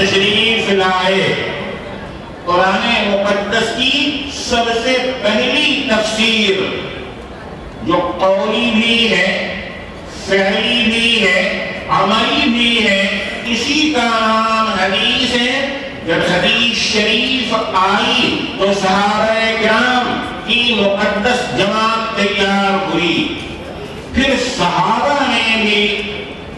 تشریف لائے۔ قرآن مقدس کی سب سے پہلی تفسیر جو قولی بھی ہے، فعلی بھی ہے، عملی بھی ہے، اسی کا نام حدیث ہے۔ جب حدیث شریف آئی تو صحابہ کرام کی مقدس جماعت تیار ہوئی۔ پھر صحابہ نے بھی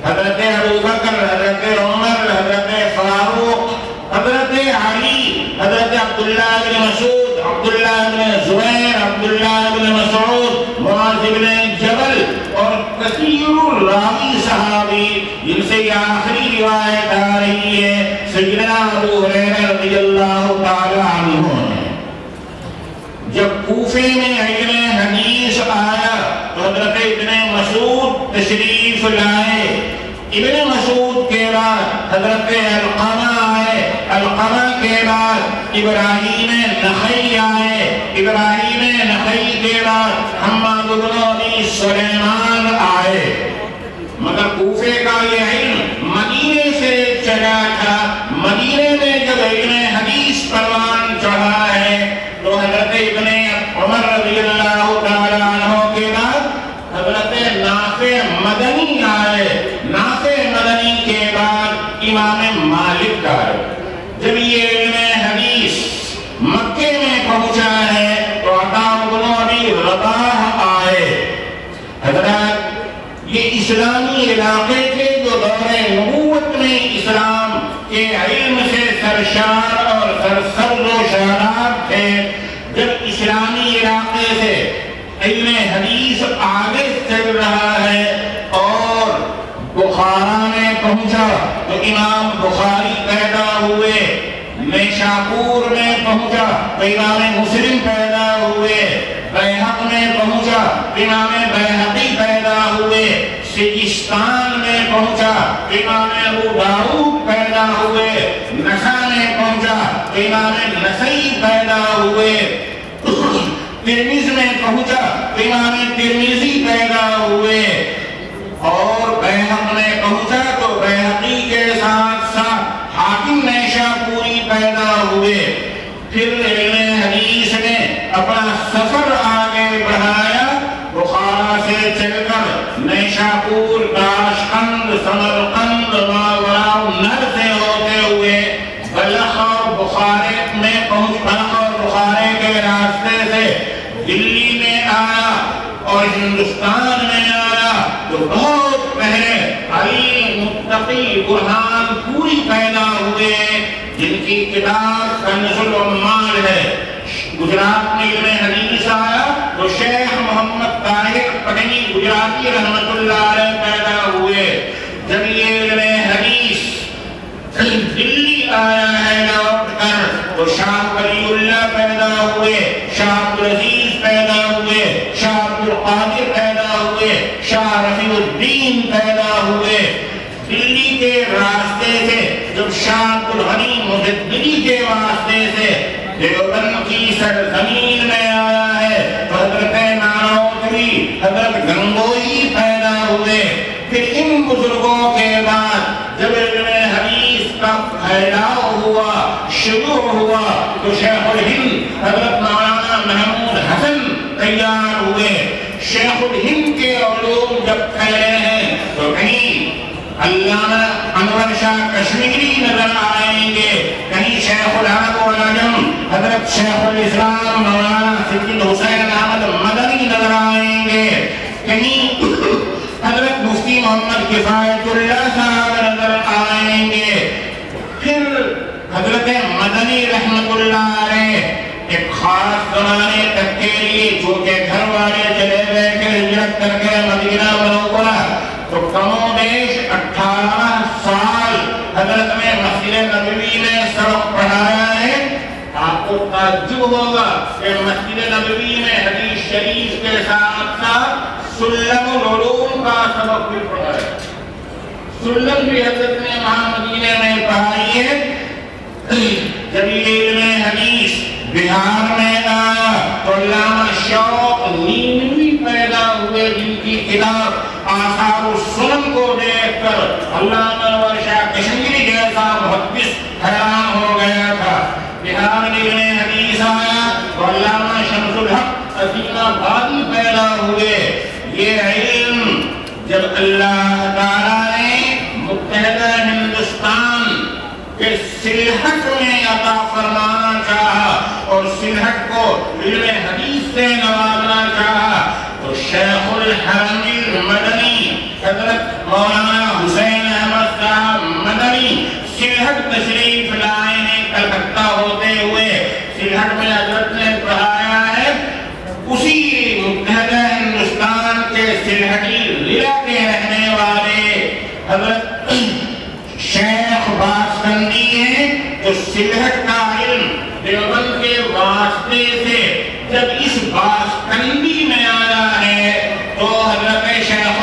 حضرت ابوبکر، حضرت عمر، حضرت فاروق، حضرت علی، حضرت عبداللہ بن مسعود، عبداللہ بن زبیر، عبداللہ بن مسعود، معاذ بن جبل اور کثیر الراوی صحابی جن سے یہ آخری روایت آ رہی ہے سیدنا ابو ہریرہ رضی اللہ تعالی عنہ نے۔ جب کوفے میں علم حدیث آیا تو حضرت ابن مسعود تشریف لائے۔ ابن مسعود کے بعد حضرت علقمہ آئے، علقمہ کے بعد ابراہیم نخعی آئے، ابراہیم نخعی کے بعد حماد بن ابی سلیمان آئے۔ مگر کوفے کا یہ علم مدینے سے چلا تھا۔ مدینے میں جب علم حدیث پروان چڑھا ہے تو حضرت ابن عمر رضی اللہ تعالی عنہ کے بعد حضرت نافع مدنی آئے۔ نافع مدنی کے بعد امام مالک آئے۔ جب یہ علم حدیث مکے میں پہنچا ہے تو عطا بن ابی رباح آئے۔ حضرات یہ اسلامی علاقے تھے جو دور نبوت میں اسلام کے علم سے سرشار اور سرسبز و شاداب تھے۔ جب اسلامی علاقے سے علم حدیث آگے چل رہا ہے اور بخارا میں پہنچا تو امام بخاری پیدا ہوئے، نیشاپور میں پہنچا تو امام مسلم پیدا ہوئے، بیہق میں پہنچا تو امام بیہقی پیدا ہوئے، سجستان میں پہنچا تو امام ابو داؤد پیدا ہوئے، نسا میں پہنچا تو امام نسائی پیدا ہوئے، ترمذ میں پہنچا تو امام ترمذی پیدا ہوئے، اور بیہق میں پہنچا تو بیہقی کے ساتھ ساتھ حاکم نیشاپوری پیدا ہوئے۔ پھر علم حدیث نے اپنا سفر آگے بڑھایا، بخارا سے چل کر نیشاپور، تاشقند، سمرقند، ماوراء النہر سے ہوتے ہوئے بلخ اور بخارے میں پہنچ، بلخ اور بخارے کے راستے سے دلی میں آیا اور ہندوستان میں آیا تو بہت پہلے علی متقی برہان پوری پیدا ہوئے جن کی کتاب کنز العمال ہے۔ گجرات میں علم حدیث آیا تو شیخ محمد طاہر پٹنی گجراتی رحمت اللہ علیہ پیدا ہوئے۔ جب یہ علم حدیث دلی آیا ہے لوٹ کر تو شاہ ولی اللہ پیدا ہوئے، شاہ عبدالعزیز پیدا ہوئے، شاہ عبدالقادر پیدا ہوئے، شاہ رفیع الدین پیدا ہوئے۔ دلی کے راستے سے جب شاہ عبدالغنی مجددی کے واسطے سے دیوبند کی سرزمین میں آیا ہے تو حضرت نانوتری، حضرت گنگوئی پیدا ہوئے۔ پھر ان بزرگوں کے بعد جب علم حدیث کا پھیلاؤ ہوا، شروع ہوا تو شیخ الہند حضرت مولانا محمود حسن تیار ہوئے۔ شیخ الہند کے علوم جب پھیلے ہیں تو کہیں علامہ انور شاہ کشمیری نظر آئیں گے، کہیں شیخ العرب والعجم حضرت شیخ الاسلام مولانا سید حسین احمد مدنی نظر آئیں گے، کہیں حضرت مفتی محمد کفایت اللہ صاحب نظر آئیں گے۔ پھر حضرت مدنی رحمت اللہ علیہ ایک خاص زمانے تک کے لیے چونکہ گھر والے چلے گئے کہ ہجرت کر کے مدینہ منورہ تو کم و بیش 18 سال حضرت نے مسجد نبوی میں سبق پڑھایا ہے۔ آپ کو تعجب ہوگا کہ مسجد نبوی میں حدیث شریف کے ساتھ ساتھ سلم العلوم کا سبق بھی پڑھایا۔ سلم بھی حضرت نے وہاں مدینے میں پڑھائی ہے۔ جب یہ علم حدیث بہار میں آیا تو علامہ شوق نیموی پیدا ہوئے جن کی کتاب آثار السنن کو دیکھ کر علامہ انور شاہ کشمیری جیسا محدث پیدا ہوئے. یہ علم جب اللہ تعالیٰ نے متحدہ ہندوستان کہ سلہٹ میں عطا فرمانا چاہا اور سلہٹ کو علم حدیث سے نوازنا چاہا تو شیخ الحرم المدنی حضرت مولانا حسین احمد صاحب مدنی سلہٹ تشریف لائے ہیں. کلکتہ ہوتے ہوئے سلہٹ میں حضرت نے پڑھایا ہے. اسی متحدہ ہندوستان کے سلہٹی ضلع کے رہنے والے حضرت شیخ باسکندی ہیں جو سلہٹ کا علم دیوبند کے واسطے سے جب اس باسکندی میں آیا ہے تو حضرت شیخ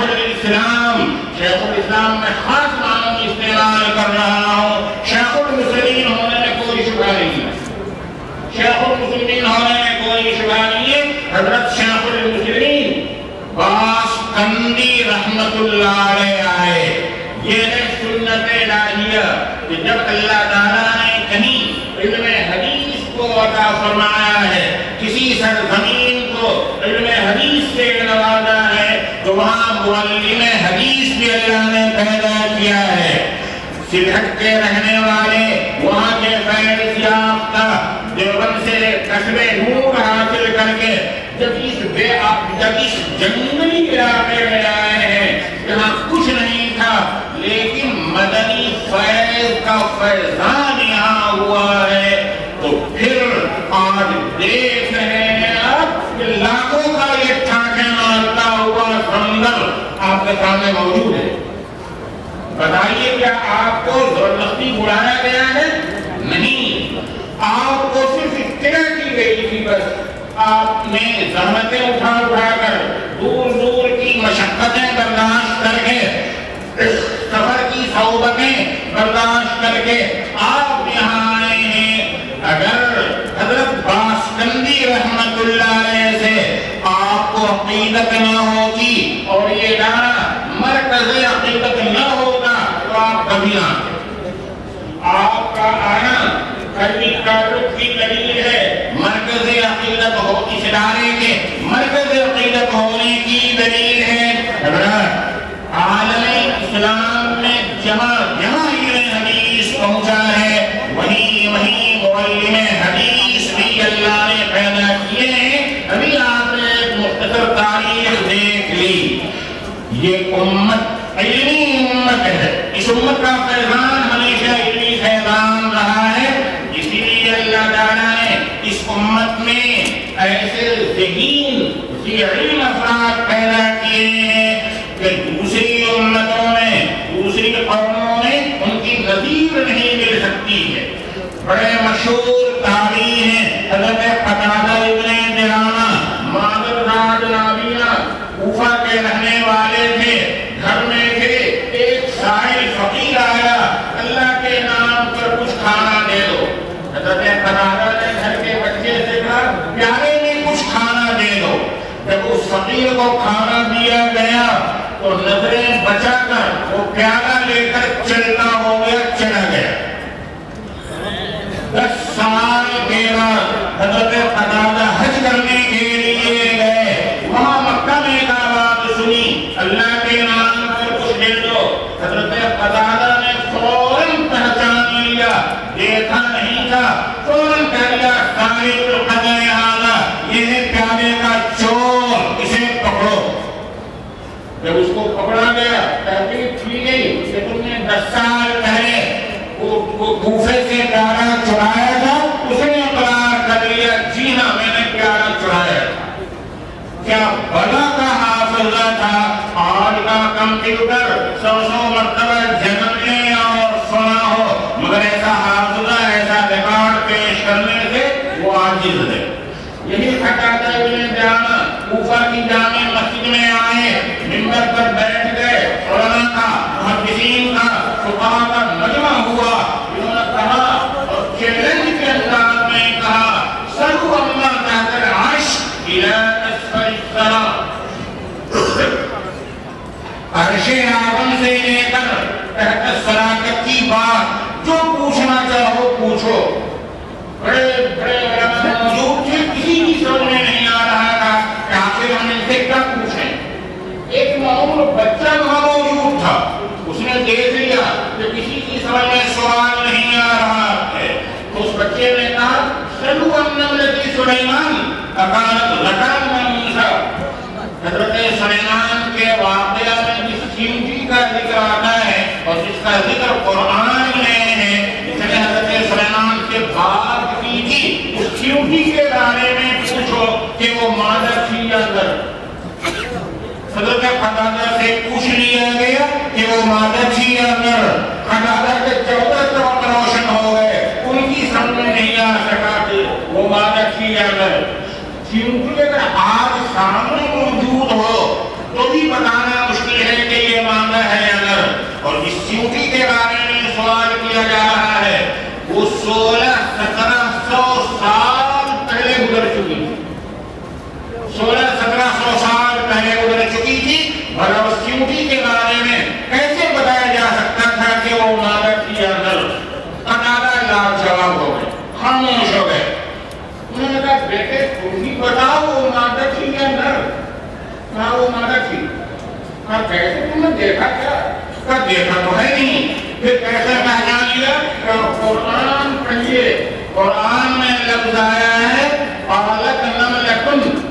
الاسلام میں خاص معنوں استعمال کر رہا ہوں. شیخ المسلمین ہونے میں کوئی شبہ نہیں ہے. شیخ المسلمین ہونے میں کوئی شبہ نہیں ہے. حضرت شیخ المسلمین باسکندی رحمت اللہ علیہ آئے. یہ ہے سنت الہیہ کہ جب اللہ تعالیٰ نے کہیں علم حدیث کو عطا فرمایا ہے, کسی سرزمین کو علم حدیث سے نوازا ہے تو وہاں معلم حدیث بھی اللہ نے پیدا کیا ہے. سلہٹ کے رہنے والے وہاں کے فیض یافتہ دیوبند سے کسب نور حاصل کر کے جب اس جنگلی علاقے میں آئے ہیں جہاں کچھ نہیں تھا لیکن مدنی فیض کا فیضان یہاں ہوا ہے تو پھر آج دیکھ رہے ہیں آپ کہ لاکھوں کا یہ ٹھاکے مارتا ہوا سمندر آپ کے سامنے موجود ہے. بتائیے کیا آپ کو زبردستی بلایا گیا ہے؟ نہیں, آپ کو صرف اطلاع کی گئی تھی. بس آپ نے زحمتیں اٹھا کر دور دور کی مشقتیں برداشت کر کے سفر کی صعوبتیں برداشت کر کے آپ یہاں آئے ہیں. اگر حضرت باسکندی رحمت اللہ علیہ سے آپ کو عقیدت نہ ہوگی اور یہ دانا مرکز عقیدت نہ ہوگا تو آپ کبھی نہ آتے. آپ کا آنا کبھی تعلق کی دلیل ہے. مرکز عقیدت ہو اس ادارے کے مرکز عقیدت ہونے کی دلیل ہے. عالم اسلام میں جہاں علم حدیث پہنچا ہے وہیں معلم حدیث بھی اللہ نے پیدا کیے ہیں. ابھی آپ نے ایک مختصر تاریخ دیکھ لی. یہ امت علمی امت ہے. اس امت کا فیضان ہمیشہ علمی فیضان رہا ہے. اسی لیے اللہ تعالیٰ نے اس امت میں ایسے ذہین علم افراد پیدا کیے ہیں کہ دوسری امتوں میں دوسری قوموں میں ان کی نظیر نہیں مل سکتی ہے. بڑے مشہور تابعی ہیں حضرت قتادہ ابن دعامہ مادر راج نابینا کوفہ کے رہنے والے تھے. گھر میں تھے, ایک سائل فقیر آیا, اللہ کے نام پر کچھ کھانا دے دو. حضرت قتادہ نے گھر کے بچے سے کہا پیارے میں کچھ کھانا دے دو. جب اس فقیر کو کھانا دیا گیا تو نظریں بچا کر وہ پیالہ لے کر چلتا ہو گیا, چلا گیا. 10 سال کے بعد حضرت قتادہ حج کرنے کے لیے گئے. وہاں مکہ میں ایک آواز سنی اللہ کے نام پر کچھ دے دو. حضرت قتادہ نے فوراً پہچان لیا, دیکھا نہیں تھا, فوراً کہہ لیا صاحب القدر ہذا, یہ ہے پیالے کا چور, اسے پکڑو. جب اس کو پکڑا گیا تحقیق کی گئی کہ تم نے 10 سال پہلے وہ کوفے سے پیالہ چرایا تھا, اس نے اقرار کر لیا جی ہاں میں نے پیالہ چرایا تھا. کیا بلا کا حافظہ تھا. آج کا کمپیوٹر 100 مرتبہ جنم لے اور سنا ہو مگر ایسا حافظہ ایسا ریکارڈ پیش کرنے سے وہ عاجز ہے. یہی قتادہ ابن دعامہ کوفہ کی جامع مسجد میں آئے, منبر پر بیٹھ گئے. علماء کا, محدثین کا, فقہاء کا مجمع ہوا. انہوں نے کہا اور چیلنج کے انداز میں کہا سرو اما تحت العرش الى اسفل الثرى. عرش اعظم سے لے کر تحت الثرى کی بات جو پوچھنا چاہو پوچھو. بڑے بڑے علماء موجود تھے, کسی کی سمجھ میں نہیں آ رہا تھا اور بچہ وہاں موجود تھا، اس نے دیکھ لیا کہ کسی کی سمجھ میں سوال نہیں آ رہا ہے، تو اس بچے نے کہا سلو النملۃ سلیمان اکانت ذکرا من انثی۔ حضرت سلیمان کے واقعہ میں جس چیونٹی کا ذکر آتا ہے اور جس کا ذکر قرآن میں ہے، اس نے حضرت سلیمان سے بات کی تھی، اس چیونٹی کے بارے میں پوچھو کہ وہ مادر تھی یا نر۔ حضرت قتادہ سے پوچھ لیا گیا کہ وہ مادر تھی یا نر۔ قتادہ کے 14 طرف روشن ہو گئے، ان کی سمجھ میں نہیں آ سکا کہ وہ مادر تھی یا نر۔ چیونٹی اگر آج سامنے موجود ہو تو بھی بتانا مشکل ہے کہ یہ مادر ہے یا نر۔ اور جس چیونٹی کے بارے میں سوال کیا جا رہا ہے وہ 1600-1700 سال پہلے گزر چکی تھی، 1600-1700 سال پہلے گزر چکی تھی، اور اس چیونٹی کے بارے میں کیسے بتایا جا سکتا تھا کہ وہ مادر تھی یا نر؟ قتادہ لاجواب ہو گئے، خاموش ہو گئے۔ انہوں نے کہا بیٹے تم ہی بتاؤ وہ مادر تھی یا نر؟ کہا وہ مادر تھی۔ کہا کیسے تم نے دیکھا کیا؟ کہا دیکھا تو ہے نہیں، پھر کیسے پہچان لیا؟ قرآن پڑھیے، قرآن میں لفظ آیا ہے قالت نملۃ۔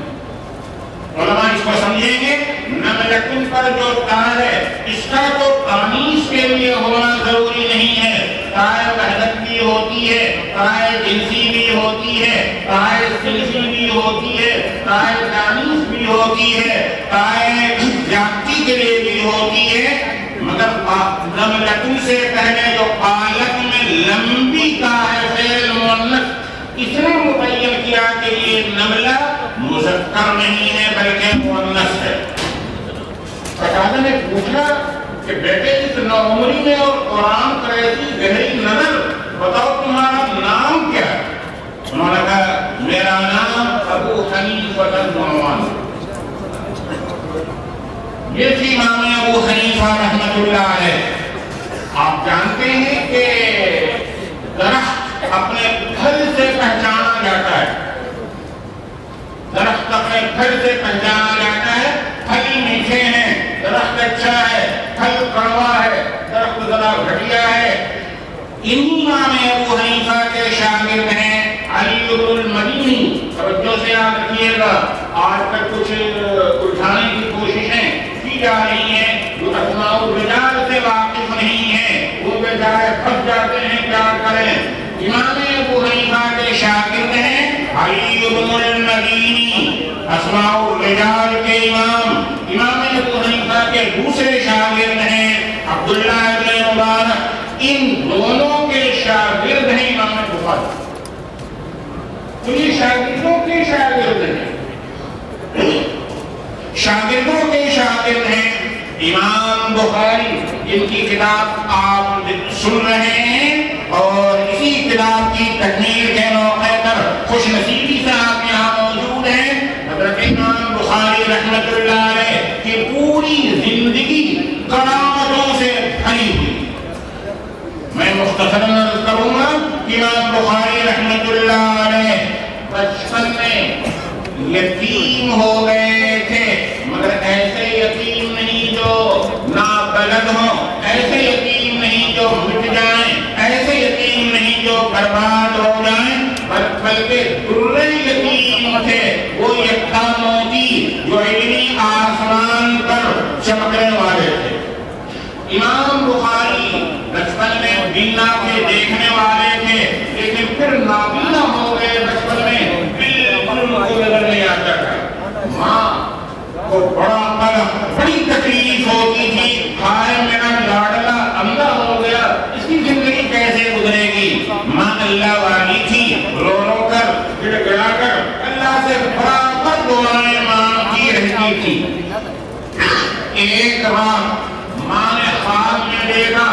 علماء اس کو سمجھیں گے، نملۃ پر جو تا ہے اس کا تو تانیث کے لیے ہونا ضروری نہیں ہے، تائے وحدت بھی ہوتی ہے، تائے جنسی بھی ہوتی ہے، تائے سلسی بھی ہوتی ہے، تائے تانیث بھی ہوتی ہے، تائے جاتی کے لیے بھی ہوتی ہے، مگر نملۃ سے پہلے جو قالت میں لمبی تا ہے فعل مؤنث، اس نے متعین کیا کہ یہ نملہ مذکر نہیں ہے بلکہ مؤنث ہے۔ قتادہ نے پوچھا کہ بیٹے اس نوعمری میں اور قرآن پر ایسی گہری نظر، بتاؤ تمہارا نام کیا ہے؟ انہوں نے کہا میرا نام ابو حنیفہ النعمان۔ یہ تھی امام ابو حنیفہ رحمۃ اللہ علیہ۔ آپ جانتے ہیں کہ درخت اپنے پھل سے پہچانا جاتا ہے، درخت اپنے پھل سے پہچانا جاتا ہے، پھل میٹھے ہیں، درخت اچھا ہے، پھل کڑوا ہے، درخت ذرا گھٹیا ہے۔ انہی امام ابو حنیفہ کے شاگرد ہیں علی بن المدینی۔ توجہ سے آپ رکھیے گا، آج تک کچھ الجھانے کی کوششیں کی جا رہی ہیں، جو اسماء الرجال سے واقف نہیں ہیں وہ بیچارے پھنس جاتے ہیں، کیا کریں؟ امام ابو حنیفہ کے شاگرد ہیں علی بن المدینی، اسماء الرجال کے امام۔ امام ابو حنیفہ کے دوسرے شاگرد ہیں عبداللہ ابن مبارک۔ ان دونوں کے شاگرد ہیں امام بخاری۔ تو یہ شاگردوں کے شاگرد ہیں، شاگردوں کے شاگرد ہیں امام بخاری، جن کی کتاب آپ سن رہے ہیں، اور اسی کتاب کی تکمیل کے موقع پر خوش نصیبی سے آپ یہاں موجود ہیں۔ حضرت امام بخاری رحمۃ اللہ علیہ کی پوری زندگی کرامتوں سے بھری ہوئی۔ میں مختصراً عرض کروں گا کہ امام بخاری رحمۃ اللہ علیہ بچپن میں یتیم ہو گئے تھے، مگر ایسے یتیم نہیں جو نابلد ہوں، ایسے یتیم نہیں جو مٹ جائیں، ایسے یتیم نہیں جو برباد ہو جائیں، بلکہ درے یتیم تھے، وہ یکتا موتی جو علمی آسمان پر چمکنے والے تھے۔ امام بخاری بچپن میں بینا کے دیکھنے والے تھے، لیکن پھر نابینا ہو گئے بچپن میں، بالکل ان کو نظر نہیں آتا تھا۔ ماں کو بڑی تکلیف ہوتی تھی، ہائے میرا لاڈلا اندھا ہو گیا، اس کی زندگی کیسے گزرے گی؟ ماں اللہ والی تھی، رو رو کر گڑ گڑا کر اللہ سے برابر دعائیں مانگتی رہتی تھی۔ ایک رات ماں نے خواب میں دیکھا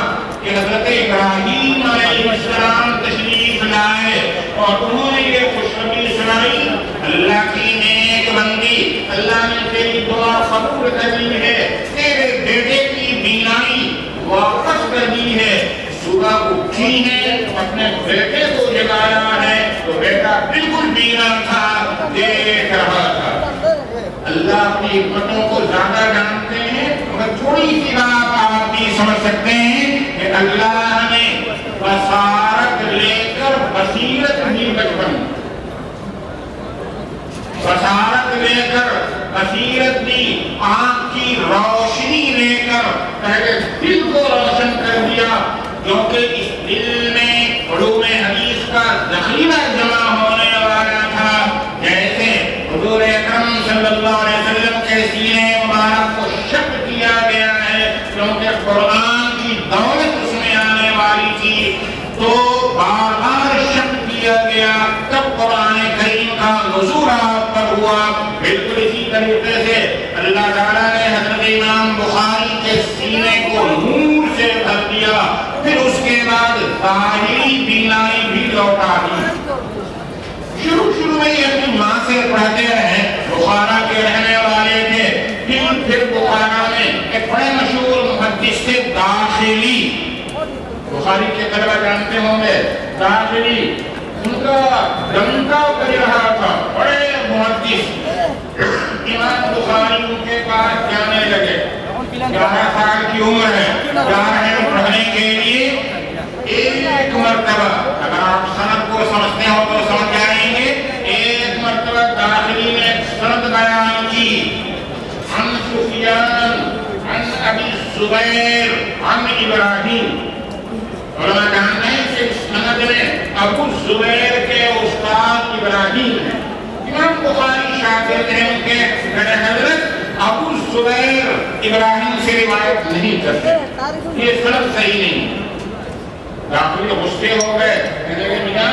کہ حضرت ابراہیم علیہ السلام تشریف لائے اور انہوں نے یہ خوشخبری سنائی، اللہ کی نیک بندی، اللہ نے تیری دعا قبول کر لی ہے، تیرے بیٹے کی بینائی واپس کر دی ہے۔ صبح اٹھی ہے، اپنے بیٹے کو جگایا ہے تو بیٹا بالکل بینا تھا، دیکھ رہا تھا۔ اللہ اپنی حکمتوں کو زیادہ جانتے ہیں، مگر تھوڑی سی بات آپ بھی سمجھ سکتے ہیں کہ اللہ نے بصارت لے کر بصیرت دی بچپن، بصارت لے کر بصیرت دی، آنکھ کی روشنی لے کر پہلے دل کو روشن کر دیا، کیونکہ اس دل میں علوم حدیث کا ذخیرہ جمع ہونے والا تھا، جیسے حضور اکرم صلی اللہ علیہ وسلم کے سینے مبارک کو شق کیا گیا ہے، کیونکہ قرآن کی دولت اس میں آنے والی تھی، تو بار بار شق کیا گیا، تب قرآن کریم کا نزول آپ پر ہوا۔ بالکل اسی طریقے سے اللہ تعالیٰ نے حضرت امام بخاری کے سینے کو نور سے بھر دیا، پھر اس کے بعد ظاہری بینائی بھی لوٹا دی۔ شروع میں یہ اپنی ماں سے پڑھتے رہے، بخارا کے رہنے والے تھے، پھر بخارا میں ایک بڑے مشہور محدث تھے داخلی، بخاری کے طلبہ جانتے ہوں گے، داخلی ان کا ڈنکا کر رہا تھا، بڑے محدث، امام بخاری ان کے پاس جانے لگے، 11 سال کی عمر ہے، جا رہے ہیں پڑھنے کے لیے، ایک مرتبہ، اگر آپ سند کو سمجھتے ہو تو سمجھ جائیں گے، ایک مرتبہ داخلی نے سند بیان کی، عن سفیان عن ابی الزبیر عن ابراہیم، علماء جانتے ہیں کہ اس سند میں ابو الزبیر کے استاد ابراہیم ہیں، امام بخاری شاگرد ہیں ان کے، میرے حضرت ابو الزبیر ابراہیم سے روایت نہیں کرتے، یہ سند صحیح نہیں۔ داخلی غصے ہو گئے، کہنے لگے میاں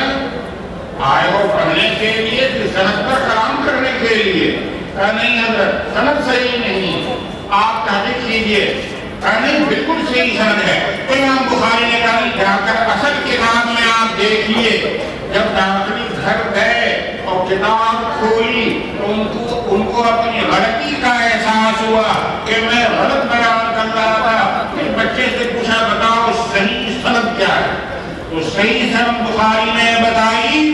آئے ہو پڑھنے کے لیے کہ سند پر کلام کرنے کے لیے؟ کہا نہیں حضرت سند صحیح نہیں، آپ تحقیق کیجئے۔ کہا نہیں بالکل صحیح سند ہے۔ تو امام بخاری نے کہا جا کر اصل کتاب میں آپ دیکھیے، جب داخلی گھر گئے اور کتاب کھولی تو ان کو اپنی غلطی کا احساس ہوا کہ میں غلط بیان کر رہا تھا، پھر بچے سے پوچھا بتاؤ صحیح سند کیا ہے؟ تو صحیح سند بخاری نے بتائی،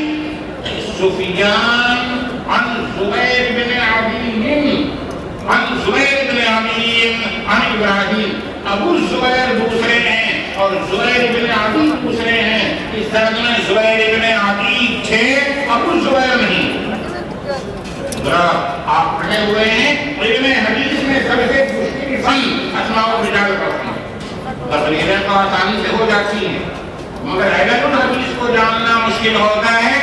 سفیان عن زبیر بن عبیم عن زبیر بن عبیم عن ابراہیم، ابو الزبیر دوسرے ہیں اور زبیر بن عبیم دوسرے ہیں، اس سند میں زبیر بن عبیم تھے، ابو الزبیر نہیں۔ آپ پڑھے ہوئے ہیں، علم حدیث میں سب سے مشکل فن اسماء الرجال کا فن، تقریریں تو آسانی سے ہو جاتی ہیں مگر علم الحدیث کو جاننا مشکل ہوتا ہے۔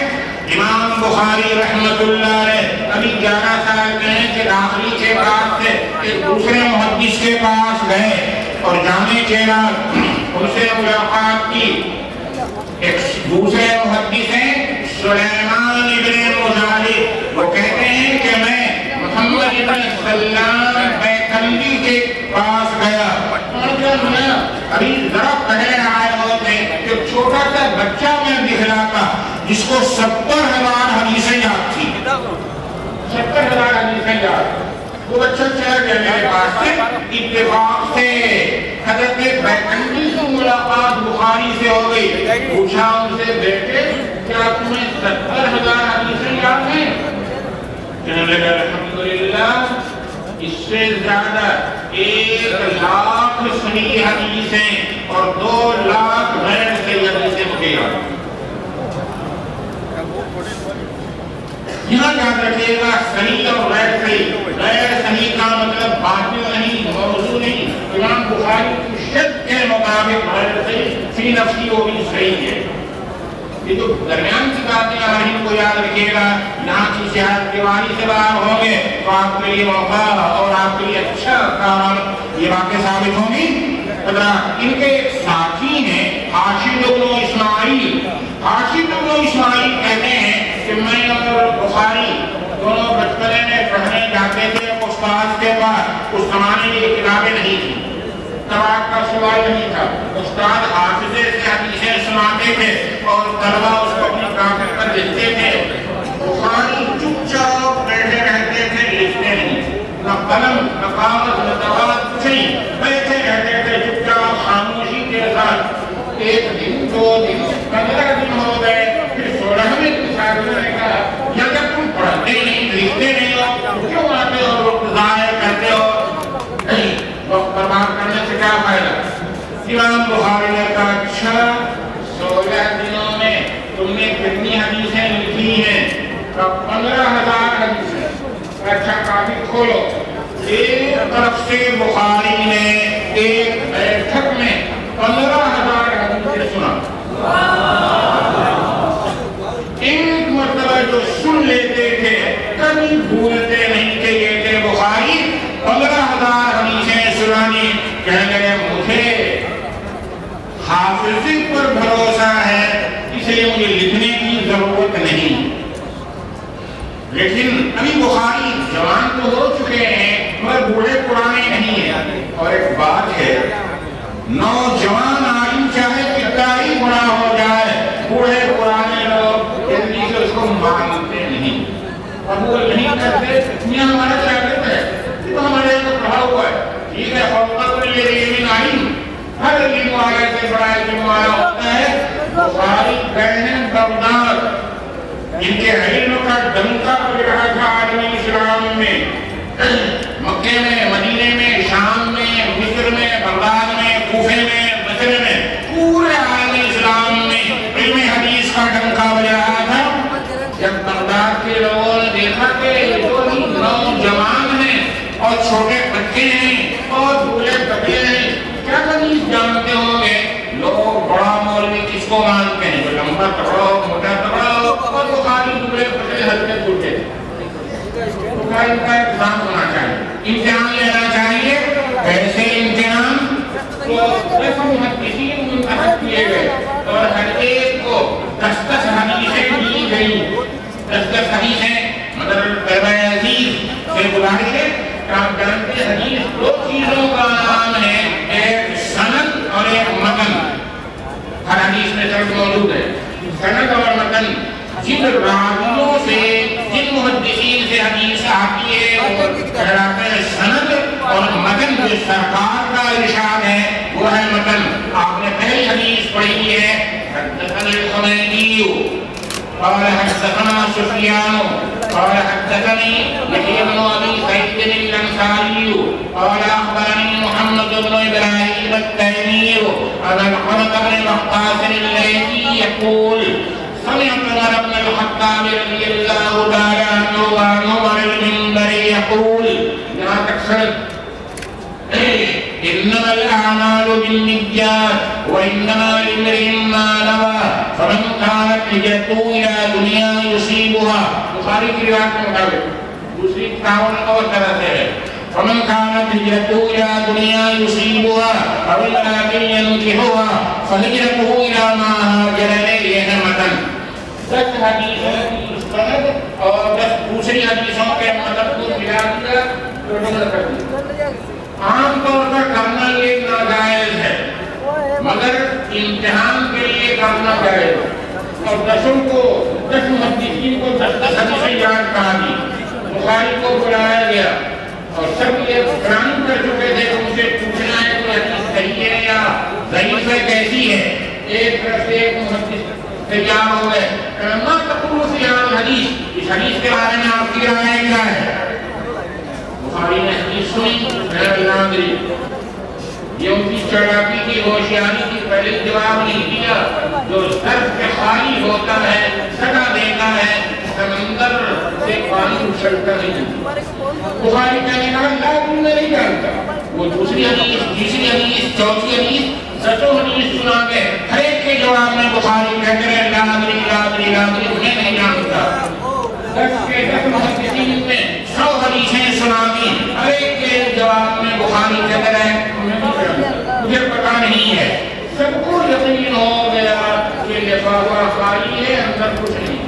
امام بخاری رحمت اللہ علیہ ابھی 11 سال کے ہیں کہ داخلی کے پاس سے ایک دوسرے محدث کے پاس گئے اور جانے کے بعد ان سے ملاقات کی۔ ایک دوسرے محدث ہیں سلیمان ابن مجاہد، وہ کہتے ہیں کہ میں محمد ابن سلام بیکندی کے پاس گیا، ابھی ذرا پہلے آئے ہوتے ایک چھوٹا سا بچہ میں دکھلاتا جس کو 70,000 حدیثیں یاد تھی، 70,000 حدیثیں یاد، وہ بچہ چلا گیا میرے پاس سے، اتفاق سے حضرت بیکندی سے ملاقات بخاری سے ہو گئی، پوچھا ان سے بیٹے کیا تمہیں 70,000 حدیثیں یاد ہیں؟ کہنے لگا الحمدللہ اس سے زیادہ 1,00,000 صحیح حدیثیں اور 2,00,000 غیر صحیح حدیثیں مجھے یاد ہیں۔ یہاں یاد رکھیے گا صحیح اور غیر صحیح، غیر صحیح کا مطلب باطل نہیں، موضوع نہیں، امام بخاری کی شرط کے مطابق غیر صحیح فی نفسی وہ بھی صحیح ہے۔ یہ جو درمیان کی باتیں ہماری کو یاد رکھیے گا، یہاں کی سیاحت دیواری سے باہر ہوں گے تو آپ کے لیے موقع اور آپ کے لیے اچھا کام یہ باتیں ثابت ہوں گی۔ ان کے ایک ساتھی ہیں حاشد بن اسماعیل، حاشد بن اسماعیل کہتے ہیں کہ میں اور بخاری دونوں بچپنے میں پڑھنے جاتے تھے استاد کے پاس، اس زمانے میں یہ کتابیں نہیں تھیں، تباہ کا سوال نہیں تھا، استاد حافظے سے حدیثیں سناتے تھے اور طلبہ اس کو اپنی کاغذ پر لکھتے تھے، بخاری چپ چاپ بیٹھے رہتے تھے، لکھتے نہیں، نہ قلم نہ کاغذ نہ دوات کچھ نہیں، بیٹھے رہتے تھے چپ چاپ خاموشی کے ساتھ۔ ایک دن 2 دن 15 دن ہو گئے، پھر 16ویں دن شاگرد نے کہا یا جب تم پڑھتے نہیں لکھتے نہیں ہو کیوں آتے ہو وقت ضائع کرتے ہو، وقت برباد کیا فائدہ؟ امام بخاری نے کہا اچھا 16 دنوں میں تم نے کتنی حدیثیں لکھی ہیں؟ 15,000 حدیثیں. اچھا کافی کھولو. ایک طرف سے بخاری نے ایک بیٹھک میں 15,000 حدیثیں سنا. ایک مرتبہ جو سن لیتے تھے کبھی بھولتے نہیں تھے. یہ تھے بخاری 15,000 حدیثیں سنانی. کہنے لگے مجھے حافظی پر بھروسہ ہے اس لیے مجھے لکھنے کی ضرورت نہیں. لیکن ابھی بخاری جوان تو ہو چکے ہیں مگر بوڑھے پرانے نہیں ہیں. اور ایک بات ہے نوجوان عالم چاہے کتنا ہی بڑا ہو جائے بوڑھے پرانے لوگ جلدی سے اس کو مانتے نہیں. قبول نہیں کرتے. یہ ہمارا شاگرد ہے تو ہمارے کو پڑھا ہوا ہے ٹھیک ہے. ہر علم والے سے بڑا علم والا ہوتا ہے. بخاری گئے ہیں بغداد جن کے علم کا ڈنکا بج رہا تھا عالمی اسلام میں. مکے میں مدینے میں شام میں مصر میں بغداد میں کوفے میں بصرے میں پورے عالمی اسلام میں علم حدیث کا ڈنکا بج رہا تھا. جب بغداد کے لوگوں نے دیکھا کہ یہ جو نوجوان ہیں اور چھوٹے بچے ہیں اور بوڑھے بچے ہیں کیا حدیث جانتے ہوں گے. لوگ بڑا مولوی کس کو مانتے ہیں؟ جو لمبا تگڑا ہو موٹا تگڑا ہو. اور بخاری بوڑھے بچے ہلکے پھلکے. بخاری کا ایگزام ہونا چاہیے امتحان لینا چاہیے. ایسے امتحان تو 10 محدثین منتخب کیے گئے اور ہر ایک کو 10 حدیثیں دی گئی. 10 حدیثیں مدر عزیز سے بلائے گئے. آپ جانتے ہیں حدیث 2 چیزوں کا نام ہے ایک سند اور ایک متن. ہر حدیث میں سند موجود ہے. سند اور متن جن راویوں سے جن محدثین سے حدیث آتی ہے وہ کہلاتے ہیں سند اور متن جو سرکار کا ارشاد ہے وہ ہے متن. آپ نے پہلی حدیث پڑھی ہے حدثنا الحمیدی قال حدثنا سفیان قال حدثني يحيى بن ابي سعيد الانصاري قال اخبرني محمد بن ابراهيم التيمي عن الحنظل بن وقاص الليثي يقول سمعت عمر بن الخطاب رضي الله تعالى عنه وعنه على المنبر يقول يا تكسر انما الاعمال بالنيات وانما لامرئ ما نوى فمن كانت هجرته الى دنيا يصيبها. بخاری کی روایت کے مطابق دوسری تعاون اور طرح سے ہے فمن كانت هجرته الى دنيا يصيبها او امرأة ينكحها فهجرته الى ما هاجر اليه. ہے متن. 10 حدیثوں کی سند اور 10 دوسری حدیثوں کے مطلب کو ملا دیا تو ڈھونڈ کر دیا. عام طور پر کرنا یہ ناجائز ہے مگر امتحان کے لیے کرنا جائز. اور 10 محدثین کو 10 حدیثیں یاد کرا دی. بخاری کو بلایا گیا اور سب یہ پلان کر چکے تھے کہ مجھے پوچھنا ہے کہ حدیث صحیح ہے یا ضعیف ہے کیسی ہے. ایک طرف سے ایک محدث تیار ہو گئے ما تقول فی هذا الحدیث. اس حدیث کے بارے میں آپ کی رائے کیا ہے؟ بخاری نے حدیث سنی ناظری یہ ان کی چڑھاپی کی ہوشیاری کی پہلے جواب نہیں دیا. جو صرف کے خالی ہوتا ہے سزا دیتا ہے سمندر سے پانی اچھلتا نہیں. بخاری کہنے کا لا تم نہیں جانتا. وہ دوسری حدیث تیسری حدیث چوتھی حدیث 10 حدیث سنا کے ہر ایک کے جواب میں بخاری کہتے ہیں لا ادری لا ادری لا ادری انہیں نہیں جانتا. 10 کے 10 محدثین نے 100 حدیثیں سنا دی. ہر ایک کے جواب میں بخاری کہتے ہیں مجھے پتا نہیں ہے. سب کو یقین ہو گیا کہ لفافہ خالی ہے اندر کچھ نہیں.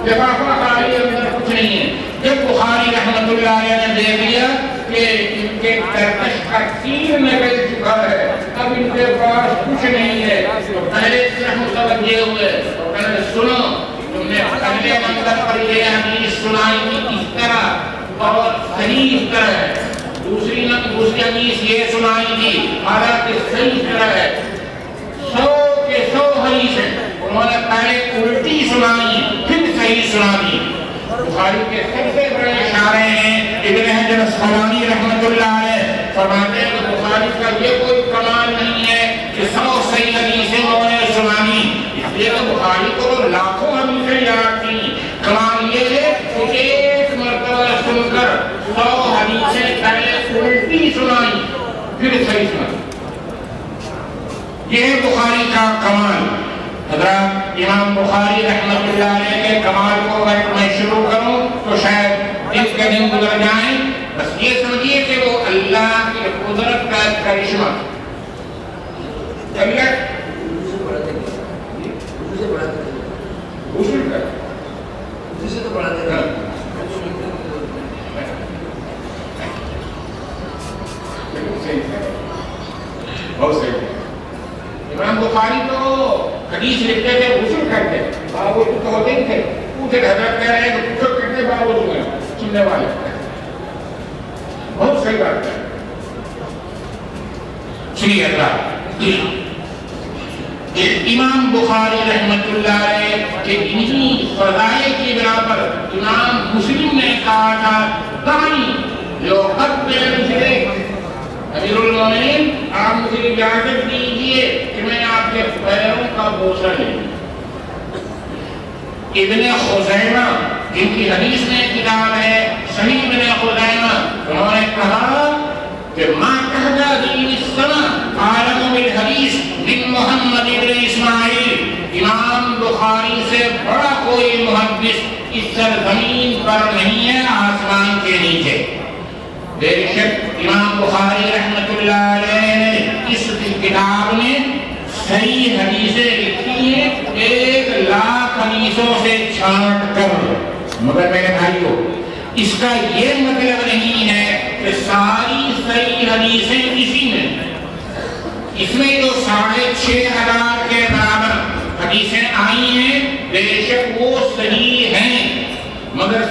لفافہ خالی اندر کچھ نہیں ہے. جب بخاری رحمت اللہ علیہ نے دیکھ لیا کہ ان کے ترکش کا تیر نکل چکا ہے اب ان کے پاس کچھ نہیں ہے تو پہلے صرف متوجہ ہوئے اور کہنے سنو تم نے پہلے منظر پر یہ حدیث سنائی تھی اس طرح اور صحیح اس طرح ہے. دوسری حدیث یہ سنائی تھی حالانکہ صحیح طرح ہے. 100 کے 100 حدیثیں انہوں نے پہلے الٹی سنائی پھر صحیح سنا دی. بخاری کے سب سے بڑے اشارے ہیں ابن حجر اسقلانی رحمۃ اللہ علیہ فرماتے ہیں کہ بخاری حدیث کا یہ کوئی کمال نہیں ہے کہ 100 صحیح حدیثیں انہوں نے سنانی، اس لیے تو بخاری کو لاکھوں حدیثیں یاد تھیں. کمال یہ ہے کہ ایک مرتبہ سن کر 100 حدیثیں پہلے الٹی سنائی پھر صحیح سنائی. یہ ہے بخاری کا کمال. حضرات امام بخاری رحمۃ اللہ علیہ کے کمال کو اگر میں شروع کروں تو شاید اس کے دن گزر جائیں. بس یہ سمجھیے کہ وہ اللہ کی قدرت کا کرشمہ. امام بخاری تو حدیث لکھتے تھے غسل کرتے باوجود تو ہوتے ہی تھے. پوچھے حضرت کہہ رہے ہیں کہ غسل کرتے باوجود میں سننے والے بہت صحیح بات ہے. سنیے حضرات امام بخاری رحمۃ اللہ علیہ کے انہی فضائل کی بنا پر امام مسلم نے کہا تھا دانی جو قبل مجھے امیر المومنین آپ مجھے اجازت دیجیے کہ میں آپ کے پیروں کا بوسہ لوں. ابن خزیمہ جن کی حدیث میں کتاب ہے صحیح ابن خزیمہ، انہوں نے کہا کہ ما کہدا دین السماء عالم بالحدیث من محمد ابن اسماعیل. امام بخاری سے بڑا کوئی محدث اس سرزمین پر نہیں ہے آسمان کے نیچے. بے شک امام بخاری رحمۃ اللہ علیہ نے اس کتاب میں صحیح حدیثیں لکھی ہیں 1,00,000 حدیثوں سے چھانٹ کر. مگر میرے بھائیو اس کا یہ مطلب نہیں ہے کہ ساری صحیح حدیثیں اسی میں. اس میں جو 6,500 کے برابر حدیثیں آئی ہیں بے شک وہ صحیح ہیں، مگر